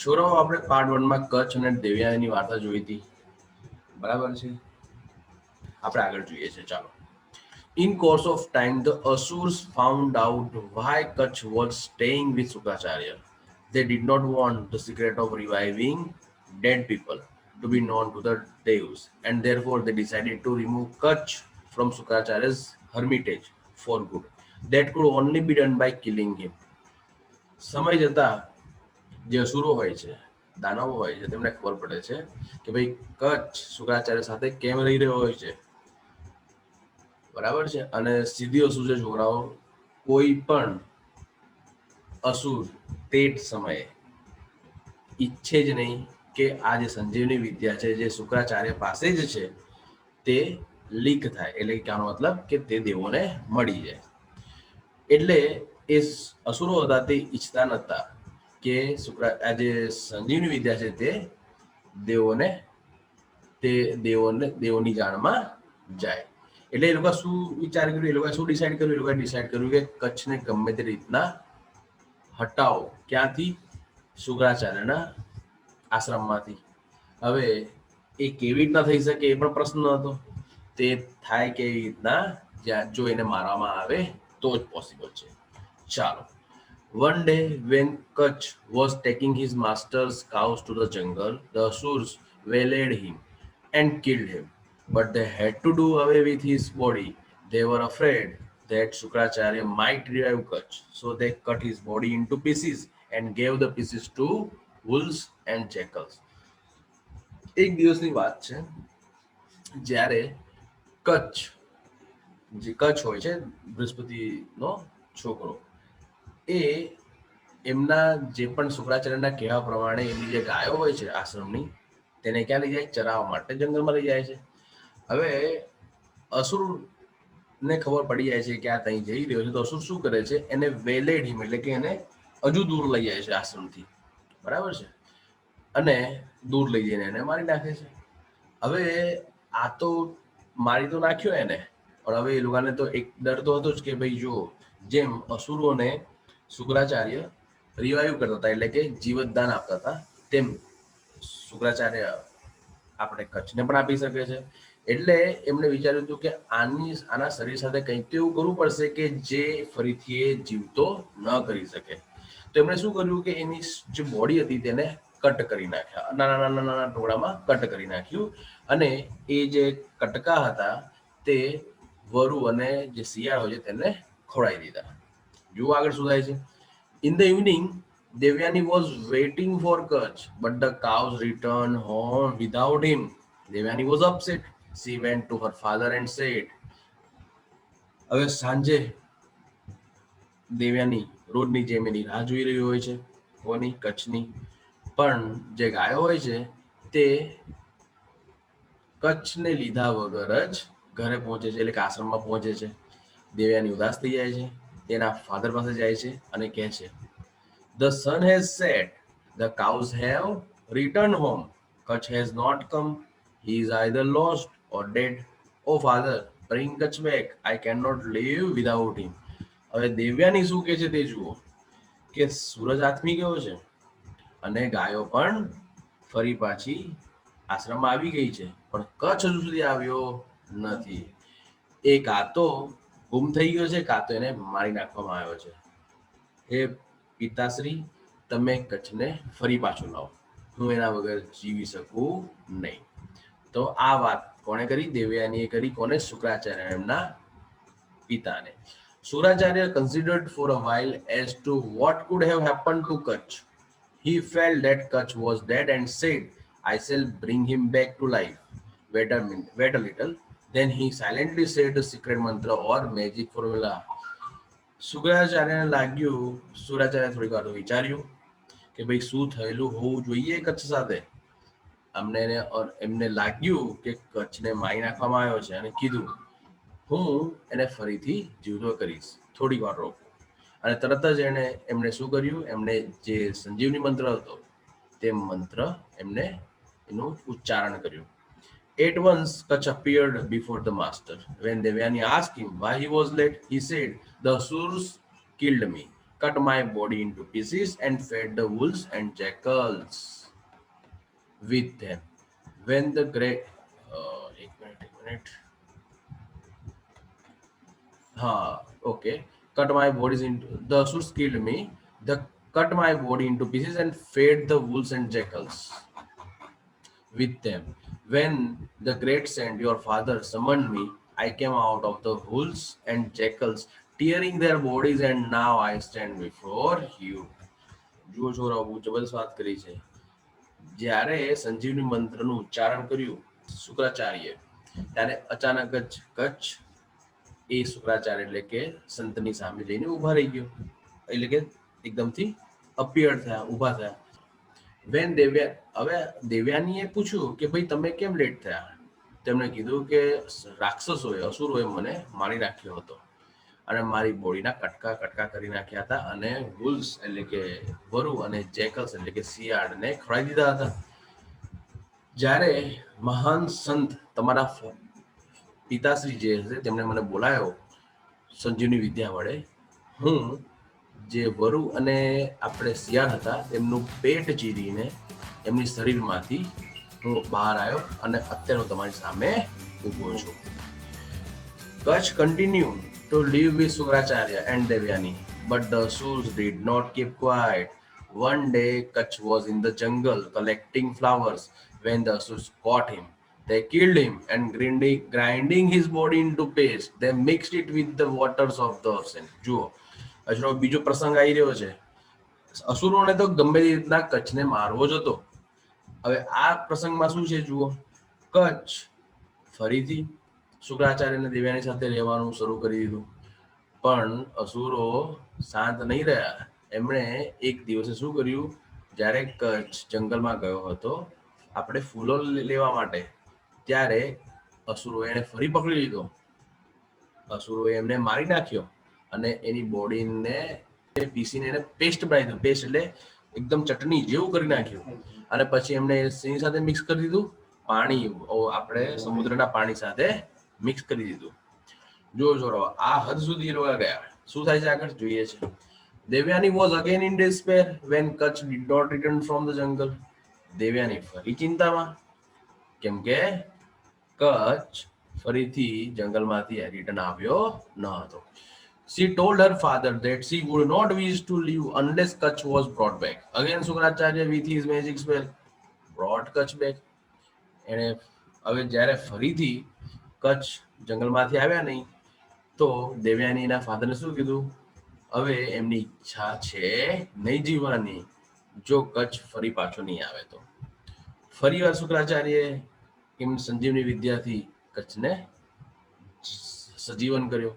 છોરાઓ આપણે પાર્ટ 1 માં કચ્છ અને દેવયાનીની વાર્તા જોઈ હતી, બરાબર છે. આપણે આગળ જોઈએ છે, ચાલો. In course of time, the Asurs found out why Kutch was staying with Sukracharya. They did not want the secret of reviving dead people to be known to the Devas, and therefore they decided to remove Kutch from Sukracharya's hermitage for good. That could only be done by killing him. સમય જતા જે અસુરો હોય છે, દાનવો હોય છે, તેમને ખબર પડે છે કે ભાઈ કચ્છ શુક્રાચાર્ય સાથે કેમ રહી રહ્યો હોય છે, બરાબર છે. અને સીધી અસુર છે છોકરાઓ, કોઈ પણ અસુર તે સમયે ઈચ્છે જ નહીં કે આ જે સંજીવની વિદ્યા છે જે શુક્રાચાર્ય પાસે જ છે તે લીક થાય, એટલે કે આનો મતલબ કે તે દેવોને મળી જાય. એટલે એ અસુરો હતા તે ઈચ્છતા નહોતા કે આ જે સંજીવની વિદ્યા છે દેવોને દેવોની જાણમાં જાય. એટલે એ લોકો શું વિચાર કર્યું, એ લોકો શું ડિસાઈડ કર્યું, એ લોકોએ ડિસાઈડ કર્યું કે કચ્છને ગમે તે રીતના હટાવો. ક્યાંથી? શુક્રાચાર્યના આશ્રમમાંથી. હવે એ કેવી રીતના થઈ શકે એ પણ પ્રશ્ન હતો. તે થાય કેવી રીતના? જ્યાં જો એને મારવામાં આવે તો જ પોસિબલ છે. ચાલો. One day, when Kutch was taking his master's cows to the jungle, the Asurs waylaid him and killed him. But they had to do away with his body. They were afraid that Shukracharya might revive Kutch, so they cut his body into pieces and gave the pieces to wolves and jackals. એક દિવસની વાત છે જ્યારે કચ્છ જે કચ્છ હોય છે બૃહસ્પતિનો છોકરો, એ એમના જે પણ શુક્રાચાર્યના કહેવા પ્રમાણે એમની જે ગાયો હોય છે આશ્રમની, તેને ક્યાં લઈ જાય? ચરાવવા માટે જંગલમાં લઈ જાય છે. હવે અસુરને ખબર પડી જાય છે કે આ ત્યાં જઈ રહ્યો છે, તો અસુર શું કરે છે? એને વેલેડ હિમ, એટલે કે એને હજુ દૂર લઈ જાય છે આશ્રમથી, બરાબર છે, અને દૂર લઈ જઈને એને મારી નાખે છે. હવે આ તો મારી તો નાખ્યો એને, પણ હવે એ લોકોને તો એક ડર તો હતો જ કે ભાઈ જો જેમ અસુરોને શુક્રાચાર્ય રિવાઈવ કરતા હતા, એટલે કે જીવતદાન આપતા હતા, તેમ શુક્રાચાર્ય આપણે કચ્છને પણ આપી શકે છે. એટલે એમણે વિચાર્યું હતું કે આના શરીર સાથે કંઈક તો એવું કરવું પડશે કે જે ફરીથી એ જીવતો ન કરી શકે. તો એમણે શું કર્યું કે એની જે બોડી હતી તેને કટ કરી નાખ્યા, નાના નાના નાના ટુકડામાં કટ કરી નાખ્યું, અને એ જે કટકા હતા તે વરુ અને જે શિયાળ હોય છે તેને ખવડાવી દીધા. જુઓ આગળ શું થાય છે. In the evening, Devyani was waiting for Kutch, but the cows returned home without him. Devyani was upset. She went to her father and said, હવે સાંજે દેવ્યાની રોજની જેમ એની રાહ જોઈ રહી હોય છે, કોની? કચ્છની. પણ જે ગાયો હોય છે તે કચ્છને લીધા વગર જ ઘરે પહોંચે છે, એટલે કે આશ્રમમાં પહોંચે છે. દેવ્યાની ઉદાસ થઈ જાય છે, તેના ફાધર પાસે જાય છે અને કહે છે, The sun has set. The cows have returned home. Kutch has not come. He is either lost or dead. Oh, father, bring Kutch back. I cannot live without him. હવે દેવ્યાની શું કહે છે તે જુઓ કે સૂરજ આથમી ગયો છે અને ગાયો પણ ફરી પાછી આશ્રમમાં આવી ગઈ છે, પણ કચ્છ હજુ સુધી આવ્યો નથી. એ કાં તો ગુમ થઈ ગયો છે, કાં તો એને મારી નાખવામાં આવ્યો છે. હે પિતાશ્રી, તમે કચ્છને ફરી પાછું લાવો, હું એના વગર જીવી શકું નહીં. તો આ વાત કોણે કરી? દેવયાનીએ કરી. કોને? શુક્રાચાર્ય, એમના પિતાને. Suracharya considered for a while as to what could have happened to Kutch. He felt that Kutch was dead and said, I shall bring him back to life. Wait a little. Then he silently said the secret mantra or magic formula. શુક્રાચાર્યને લાગ્યું, શુક્રાચાર્ય થોડીક વાર વિચાર્યું કે ભાઈ શું થયેલું હોવું જોઈએ કચ્છ સાથે. એમને લાગ્યું કે કચ્છને મારી નાખવામાં આવ્યો છે, અને કીધું હું એને ફરીથી જીવતો કરીશ, થોડીક વાર રોકો. અને તરત જ એમણે શું કર્યું? એમણે જે સંજીવની મંત્ર હતો તે મંત્ર એમને એનું ઉચ્ચારણ કર્યું. At once, Kutch appeared before the master. When Devyani asked him why he was late, he said, The Asurs killed me. cut my body into pieces and fed the wolves and jackals with them. When the great एक minute हाँ okay, cut my bodies into the asurs killed me, the cut my body into pieces and fed the wolves and jackals with them. When the great saint, your father, summoned me, I came out of the wolves and jackals, tearing their bodies, and now I stand before you. જુઓ છોરાઓ બહુ જબરદસ્ત વાત કરી છે. જ્યારે સંજીવની મંત્રનું ઉચ્ચારણ કર્યું શુક્રાચાર્ય, ત્યારે અચાનક જ કચ્છ એ શુક્રાચાર્ય એટલે કે સંતની સામે જઈને ઊભા રહી ગયો, એટલે કે એકદમથી અપિયર થયા, ઊભા થયા. વેન દેવ્યા, હવે દેવ્યાનીએ પૂછ્યું કે ભાઈ તમે કેમ લેટ થયા? તેમણે કીધું કે રાક્ષસોએ, અસુરોએ મને મારી નાખ્યો હતો અને મારી બોડીના કટકા કટકા કરી નાખ્યા હતા અને વુલ્સ એટલે કે વરુ અને જેકલ્સ એટલે કે શિયાળને ખવડાવી દીધા હતા. જ્યારે મહાન સંત તમારા પિતાશ્રી જે છે તેમણે મને બોલાયો સંજીવની વિદ્યા વડે, હું જે વરુ અને આપણે શિયાળ હતા તેમનું પેટ ચીરીને એમની શરીરમાંથી હું બહાર આવ્યો અને અત્યારે હું તમારી સામે ઊભો છું. Kutch continued to live with Sukracharya and Devyani, but the Asurs did not keep quiet. One day, Kach was in the jungle collecting flowers. When the Asurs caught him, they killed him and grinding his body into paste. They mixed it with the waters of the ocean. જુઓ, હજુ બીજો પ્રસંગ આવી રહ્યો છે. અસુરોને તો ગમે તે રીતના કચ્છને મારવો જ હતો. હવે આ પ્રસંગમાં શું છે જુઓ, કચ્છ ફરીથી શુક્રાચાર્ય અને દેવ્યાની સાથે રહેવાનું શરૂ કરી દીધું. પણ અસુરો શાંત નહીં રહ્યા. એમણે એક દિવસે શું કર્યું, જ્યારે કચ્છ જંગલમાં ગયો હતો આપણે ફૂલો લેવા માટે, ત્યારે અસુરોએ એને ફરી પકડી લીધો. અસુરોએ એમને મારી નાખ્યો અને એની બોડીને પીસીને એને પેસ્ટ બનાવી દીધું. પેસ્ટ એટલે એકદમ ચટણી જેવું કરી નાખ્યું અને પછી એમને એની સાથે મિક્સ કરી દીધું, પાણી આપણે સમુદ્રના પાણી સાથે મિક્સ કરી દીધું. જો છોરો આ હદ સુધી લોકો ગયા. શું થાય છે આગળ જોઈએ છે. Devyani was again in despair when Kacha did not return from the jungle. Devyani ફરી ચિંતામાં, કેમ કે કચ્છ ફરીથી જંગલમાંથી રિટર્ન આવ્યો ન હતો. She told her father that she would not wish to live unless Kutch was brought back. Again, Sukracharya with his magic spell brought Kutch back. એને હવે જ્યારે ફરીથી કચ્છ જંગલમાંથી આવ્યા નહીં તો દેવ્યાનીના ફાધરને શું કીધું, હવે એમની ઈચ્છા છે નહીં જીવવાની જો કચ્છ ફરી પાછો નહીં આવે તો. ફરીવાર શુક્રાચાર્યએ એમ સંજીવની વિદ્યાથી કચ્છને સજીવન કર્યો.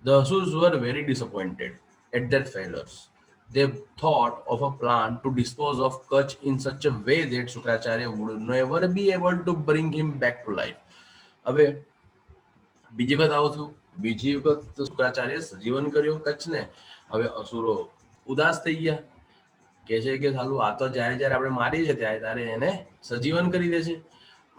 The Asurs were very disappointed at their failures. They thought of a plan to dispose of Kutch in such a way that Shukracharya would never be able to bring him back to life. હવે બીજી વખત આવું થયું. બીજી વખત શુક્રાચાર્ય સજીવન કર્યો કચ્છને. હવે અસુરો ઉદાસ થઈ ગયા, કે છે કે સાલું આ તો જ્યારે જ્યારે આપણે મારીએ છીએ ત્યારે એને સજીવન કરી દે છે.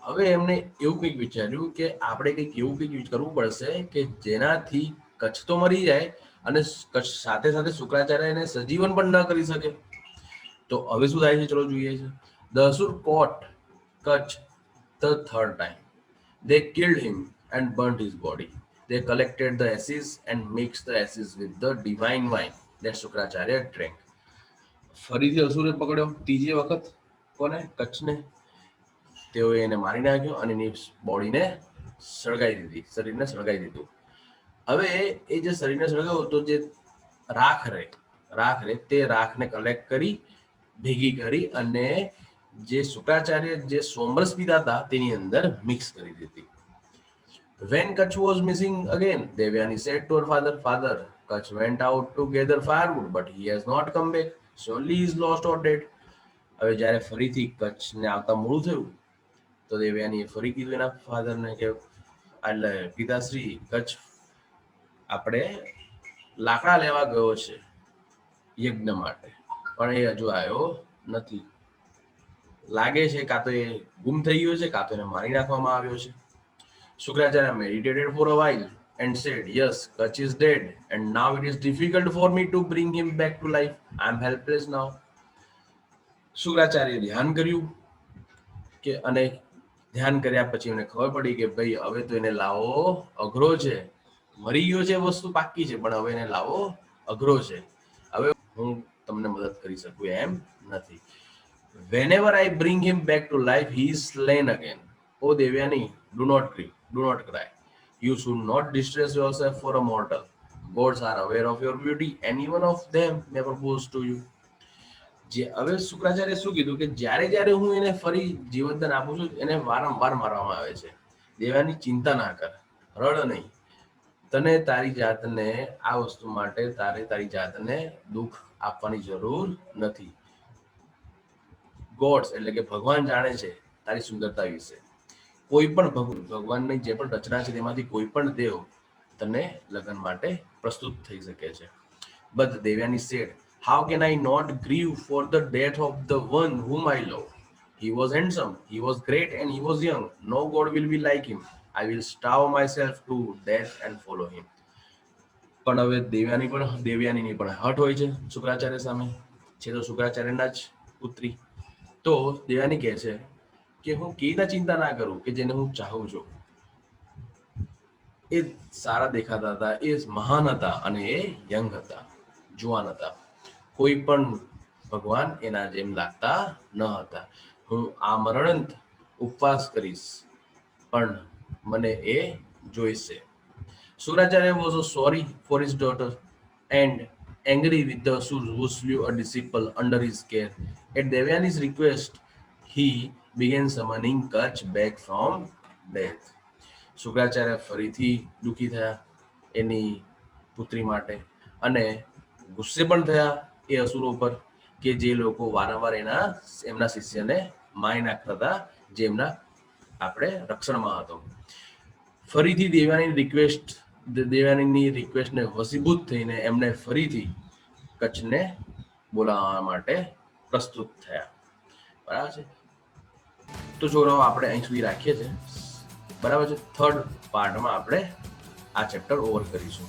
હવે એમને એવું કંઈક વિચાર્યું કે આપણે એવું કંઈક કરવું પડશે કે જેનાથી કચ્છ તો મરી જાય અને કચ્છ સાથે સાથે શુક્રાચાર્ય એને સજીવન પણ ન કરી શકે. તો હવે શું થાય છે ચલો જોઈએ છે. The Asur caught Kutch the third time. They killed him and burnt his body. They collected the ashes and mixed the ashes with the divine wine that Shukracharya drank. ફરીથી અસુરે પકડ્યો ત્રીજી વખત કોને, કચ્છને. તેઓએ એને મારી નાખ્યો અને એની બોડીને સળગાવી દીધી, શરીરને સળગાવી દીધું. હવે એ જે શરીરને સળગાવ્યું તો જે રાખ રહે તે રાખને કલેક્ટ કરી ભેગી કરી અને જે શુક્રાચાર્ય જે સોમરસ પીતા હતા તેની અંદર મિક્સ કરી દીધી. When Kutch was missing again, Devyani said to her father, "Father, Kutch went out to gather firewood, but he has not come back. Surely he is lost or dead." હવે જ્યારે ફરીથી કચ્છને આવતા મોડું થયું તો દેવ્યાનીએ ફરી કીધું એના ફાધરને કે એટલે પિતાશ્રી, કચ્છ આપણે લાકડા લેવા ગયો છે યજ્ઞ માટે, પણ એ હજુ આવ્યો નથી. લાગે છે કાં તો એ ગુમ થઈ ગયો છે કાં તો એને મારી નાખવામાં આવ્યો છે. Shukracharya meditated for a while and said, yes, Kach is dead and now it is difficult for me to bring him back to life. I am helpless now. Shukracharya ધ્યાન કર્યું કે અને ધ્યાન કર્યા પછી એમને ખબર પડી કે ભાઈ હવે તો એને લાવો અઘરો છે, મરી ગયો છે વસ્તુ પાકી છે પણ હવે એને લાવો અઘરો છે, હવે હું તમને મદદ કરી શકું એમ નથી. whenever I bring him back to life he is slain again. Oh Devyani, do not grieve, do not cry, you should not distress yourself for a mortal. Gods are aware of your beauty and even of them may propose to you. જે હવે શુક્રાચાર્ય શું કીધું કે જ્યારે જ્યારે હું એને ફરી જીવનદાન આપું છું એને વારંવાર મારવામાં આવે છે. દેવાની ચિંતા ના કર, રડ નહીં, તને તારી જાતને આ વસ્તુ માટે તારી જાતને દુઃખ આપવાની જરૂર નથી. ગોડ્સ એટલે કે ભગવાન જાણે છે તારી સુંદરતા વિશે. કોઈ પણ ભગવાનની જે પણ રચના છે તેમાંથી કોઈ પણ દેવ તને લગ્ન માટે પ્રસ્તુત થઈ શકે છે. But Devyani said, how can I not grieve for the death of the one whom I love? He was handsome, he was great and he was young. No god will be like him. I will starve myself to death and follow him. પણ હવે દેવ્યાનીની પણ હઠ હોય છે શુક્રાચાર્ય સામે, છે તો શુક્રાચાર્યના જ પુત્રી. તો દેવ્યાની કહે છે કે હું કેવી ચિંતા ના કરું કે જેને હું ચાહું છું. એ સારા દેખાતા હતા, એ મહાન હતા અને એ યંગ હતા, જુવાન હતા. કોઈ પણ ભગવાન એના જેમ લાગતા ન હતા. હું આ મરણંત ઉપવાસ કરીશ પણ મને એ જોઈશે. Suracharya was sorry for his daughter and angry with the Asur who slew a disciple under his care. At Devyani's request, he began summoning Kach back from death. Shukracharya ફરીથી દુઃખી થયા એની પુત્રી માટે અને ગુસ્સે પણ થયા એ અસુરો પર કે જે લોકો વારંવાર એમના શિષ્યને મારી નાખતા હતા, જે એમના આપણે રક્ષણમાં હતો. ફરીથી દેવ્યાનીની રિક્વેસ્ટને વસીભૂત થઈને એમને ફરીથી કચ્છને બોલાવવા માટે પ્રસ્તુત થયા. બરાબર છે. તો છોકરાઓ આપણે અહીં સુધી રાખીએ છીએ. બરાબર છે. થર્ડ પાર્ટમાં આપણે આ ચેપ્ટર ઓવર કરીશું.